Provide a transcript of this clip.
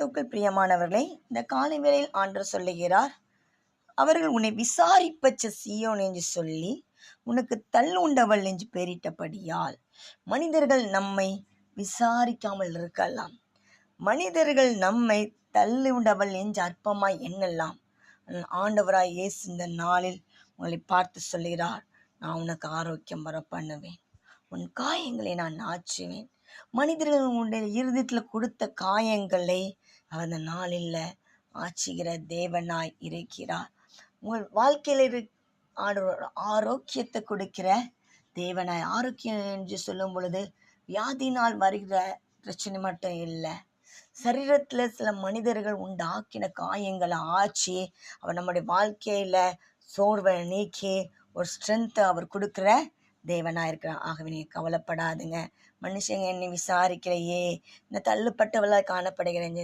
கிறிஸ்துவுக்குள் பிரியமானவர்களே, இந்த காலை வேளையில் ஆண்டவர் சொல்லுகிறார், அவர்கள் உன்னை விசாரிப்பச்ச சீயோன் என்று சொல்லி உனக்கு தள்ளுண்டவள் என்று பெயரிட்டபடியால். மனிதர்கள் நம்மை விசாரிக்காமல் இருக்கலாம், மனிதர்கள் நம்மை தள்ளுண்டவள் என்று அற்பமாய் எண்ணலாம். ஆண்டவராய் இயேசு இந்த நாளில் உங்களை பார்த்து சொல்லுகிறார், நான் உனக்கு ஆரோக்கியம் வர பண்ணுவேன், உன் காயங்களை நான் ஆற்றுவேன். மனிதர்கள் உன்னுடைய இருதயத்தில் கொடுத்த காயங்களை அந்த நாளில் ஆற்றுகிற தேவனாய் இருக்கிறார். உங்கள் வாழ்க்கையில் ஆரோக்கியத்தை கொடுக்கிற தேவனாய். ஆரோக்கியம் என்று சொல்லும் பொழுது வியாதினால் வருகிற பிரச்சனை மட்டும் இல்லை, சரீரத்தில் சில மனிதர்கள் உண்டாக்கின காயங்களை ஆற்றி அவர் நம்முடைய வாழ்க்கையில் சோர்வை நீக்கி ஒரு ஸ்ட்ரென்த்தை அவர் கொடுக்குற தேவனாக இருக்கிறார். ஆகவே நீங்கள் கவலைப்படாதுங்க. மனுஷங்க என்னை விசாரிக்கலையே, இந்த தள்ளுப்பட்டவளாக காணப்படுகிறேன்,